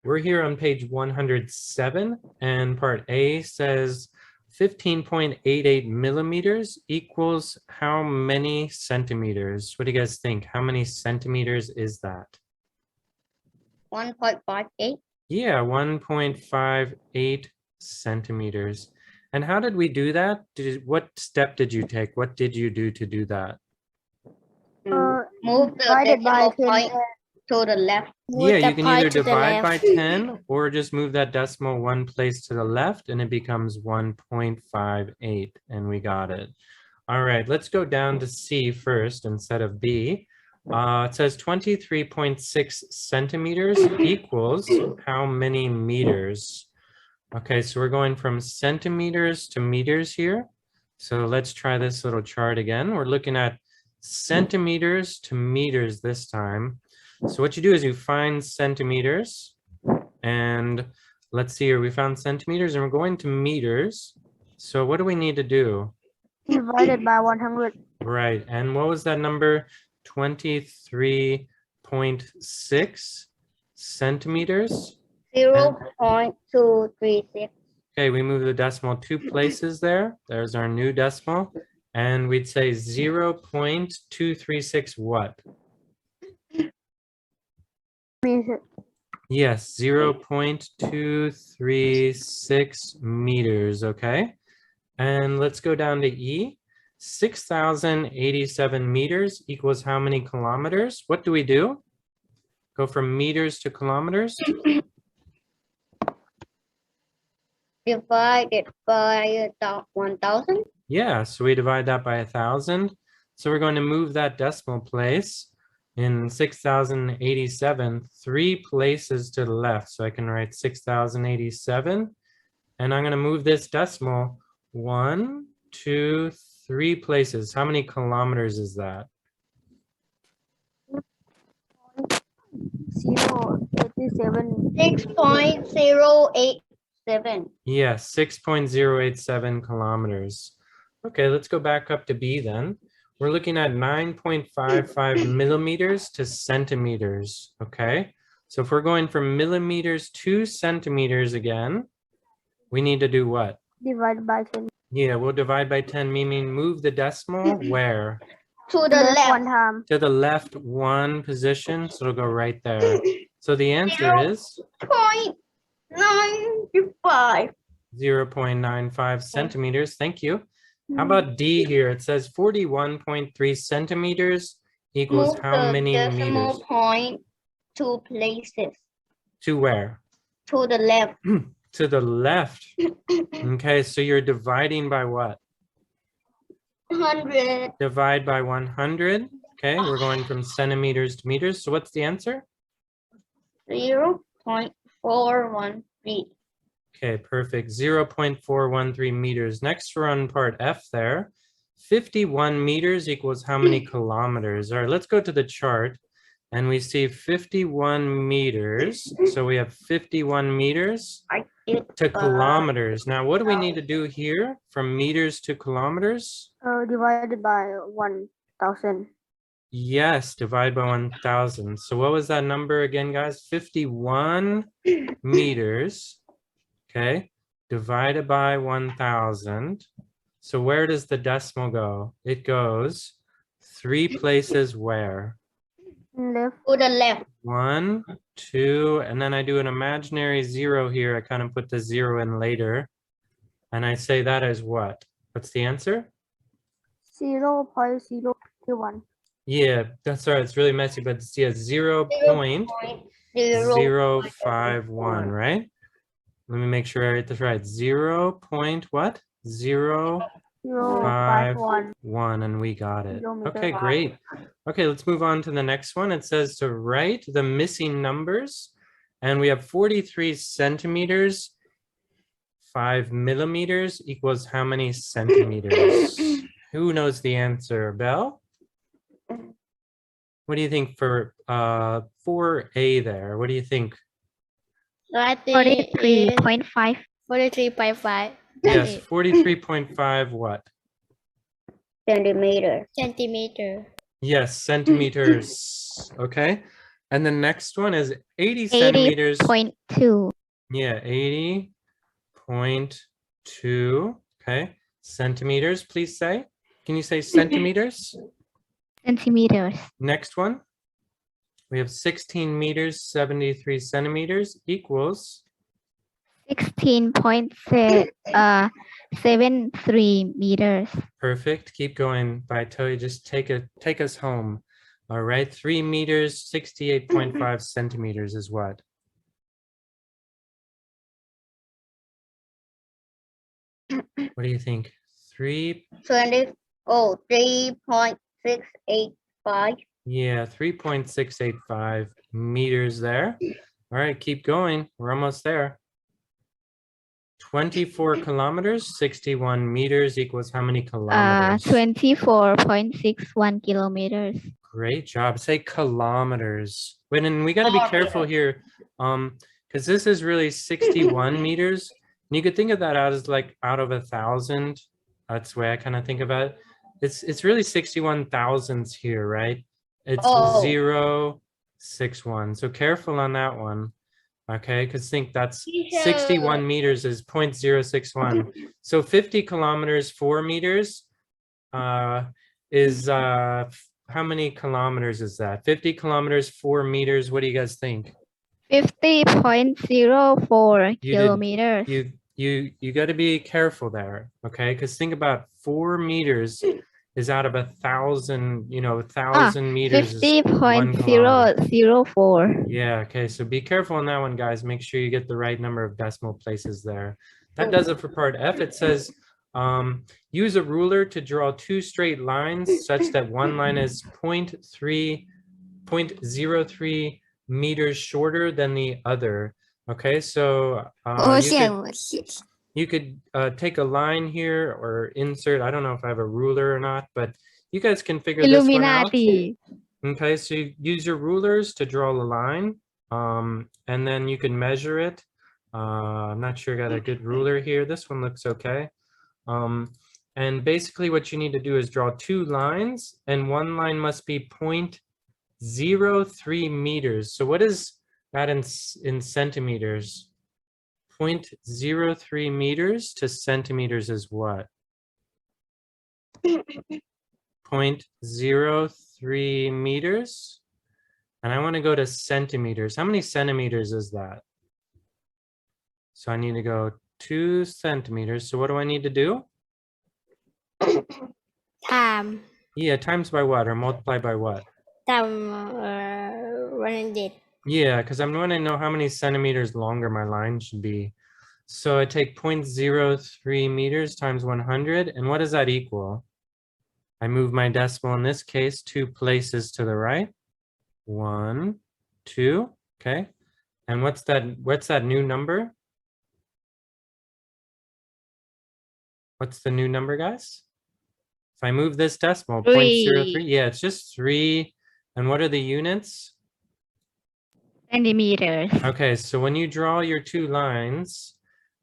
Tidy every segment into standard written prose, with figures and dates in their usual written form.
We're here on page 107, and part A says 15.88 millimeters equals how many centimeters? What do you guys think? How many centimeters is that? 1.58. Yeah, 1.58 centimeters. And how did we do that? What step did you take? What did you do to do that? Move the divided by decimal 10. point to the left. Yeah, you can either divide by 10 or just move that decimal one place to the left and it becomes 1.58, and we got it. All right, let's go down to C first instead of B. It says 23.6 centimeters equals how many meters? Okay, so we're going from centimeters to meters here. So let's try this little chart again. We're looking at centimeters to meters this time. So what you do is you find centimeters, and let's see here, we found centimeters and we're going to meters. So what do we need to do? Divided by 100. Right, and what was that number? 23.6 centimeters. 0.236. Okay, we move the decimal 2 places there. There's our new decimal. And we'd say 0.236 what? Yes, 0.236 meters, okay? And let's go down to E. 6,087 meters equals how many kilometers? What do we do? Go from meters to kilometers? Divided by 1,000. Yeah, so we divide that by 1,000. So we're going to move that decimal place in 6,087, 3 places to the left. So I can write 6,087. And I'm going to move this decimal 1, 2, 3 places. How many kilometers is that? 0.87. 6.087. Yes, 6.087 kilometers. Okay, let's go back up to B then. We're looking at 9.55 millimeters to centimeters, okay? So if we're going from millimeters to centimeters again, we need to do what? Divided by 10. Yeah, we'll divide by 10, meaning move the decimal where? To the Left left. one time. To the left one position, so it'll go right there. So the answer is 0.95. 0.95 centimeters. Thank you. How about D here? It says 41.3 centimeters equals Move how the many decimal meters? point 2 places. To where? To the left. To the left. Okay, so you're dividing by what? 100. Divide by 100. Okay, we're going from centimeters to meters. So what's the answer? 0.413. Okay, perfect. 0.413 meters. Next, we're on part F there. 51 meters equals how many kilometers? All right, let's go to the chart. And we see 51 meters. So we have 51 meters to kilometers. Now, what do we need to do here from meters to kilometers? Divided by 1,000. Yes, divide by 1,000. So what was that number again, guys? 51 meters. Okay, divided by 1,000. So where does the decimal go? It goes 3 places where? Left. To the left. 1, 2, and then I do an imaginary 0 here. I kind of put the 0 in later. And I say that as what? What's the answer? 0.021. Yeah, that's right. It's really messy, but it's 0.051, right? Let me make sure I get this right. 0. What? 0.51, and we got it. Okay, great. Okay, let's move on to the next one. It says to write the missing numbers, and we have 43 centimeters. 5 millimeters equals how many centimeters? Who knows the answer? Belle? What do you think for 4A there? What do you think? 43.5. 43.5 Yes, 43.5 what? Centimeter. centimeter. Yes, centimeters. Okay. And the next one is 80 centimeters. 80.2 Yeah, 80.2. Okay. Centimeters, please say. Can you say centimeters? centimeters. Next one. We have 16 meters, 73 centimeters equals 16.73 meters. perfect. Keep going, Baito. Just take us home. All right. 3 meters, 68.5 centimeters is what? What do you think? 3.685. Yeah, 3.685 meters there. All right, keep going. We're almost there. 24 kilometers, 61 meters equals how many kilometers? 24.61 kilometers. Great job. Say kilometers. Wait, and we got to be careful here, because this is really 61 meters. And you could think of that as like out of 1,000. That's the way I kind of think about it. It's really 61 thousandths here, right? It's 0.61. So careful on that one. Okay, because think that's 61 meters is 0.061. So 50 kilometers, 4 meters is how many kilometers is that? 50 kilometers, 4 meters. What do you guys think? 50.04 kilometers. You got to be careful there, okay? Because think about 4 meters is out of 1,000, 1,000 meters is 1 kilometer. 50.004. Yeah, okay, so be careful on that one, guys. Make sure you get the right number of decimal places there. That does it for part F. It says, use a ruler to draw 2 straight lines such that one line is 0.03 meters shorter than the other. Okay, so you could take a line here or insert. I don't know if I have a ruler or not, but you guys can figure this one out. Okay, so you use your rulers to draw a line, and then you can measure it. I'm not sure I got a good ruler here. This one looks okay. And basically what you need to do is draw 2 lines, and one line must be 0.03 meters. So what is that in centimeters? 0.03 meters to centimeters is what? 0.03 meters. And I want to go to centimeters. How many centimeters is that? So I need to go 2 centimeters. So what do I need to do? Time. Yeah, times by what or multiply by what? 100. Yeah, because I'm going to know how many centimeters longer my line should be. So I take 0.03 meters times 100. And what does that equal? I move my decimal in this case 2 places to the right. 1, 2. Okay. And what's that new number? What's the new number, guys? If I move this decimal, 0.03, yeah, it's just 3. And what are the units? Centimeters. Okay, so when you draw your 2 lines,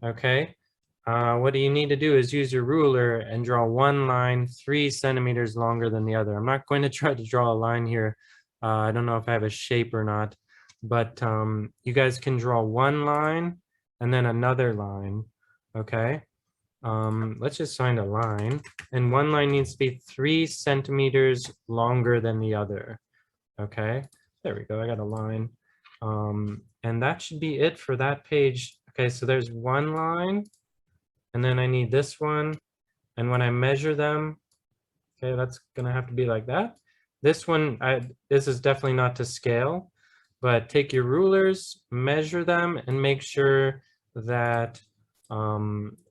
okay, what do you need to do is use your ruler and draw one line 3 centimeters longer than the other. I'm not going to try to draw a line here. I don't know if I have a shape or not, but you guys can draw one line and then another line, okay? Let's just find a line, and one line needs to be 3 centimeters longer than the other. Okay, there we go. I got a line. And that should be it for that page. Okay, so there's one line, and then I need this one. And when I measure them, okay, that's gonna have to be like that. This one, this is definitely not to scale, but take your rulers, measure them, and make sure that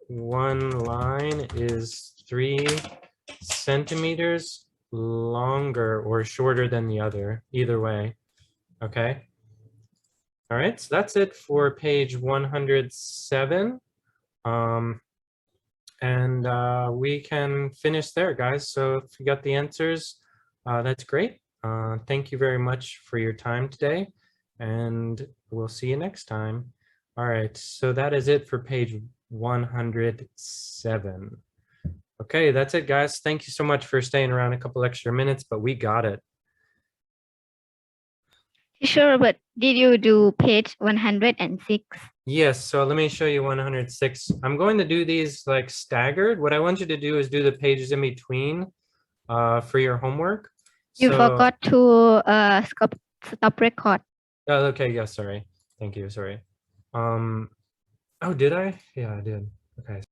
one line is 3 centimeters longer or shorter than the other, either way. Okay. All right, so that's it for page 107. And we can finish there, guys. So if you got the answers, that's great. Thank you very much for your time today, and we'll see you next time. All right, so that is it for page 107. Okay, that's it, guys. Thank you so much for staying around a couple extra minutes, but we got it. Sure, but did you do page 106? Yes, so let me show you 106. I'm going to do these like staggered. What I want you to do is do the pages in between for your homework. You So- forgot to stop record. Oh, okay, yes, sorry. Thank you, sorry. Oh, did I? Yeah, I did. Okay.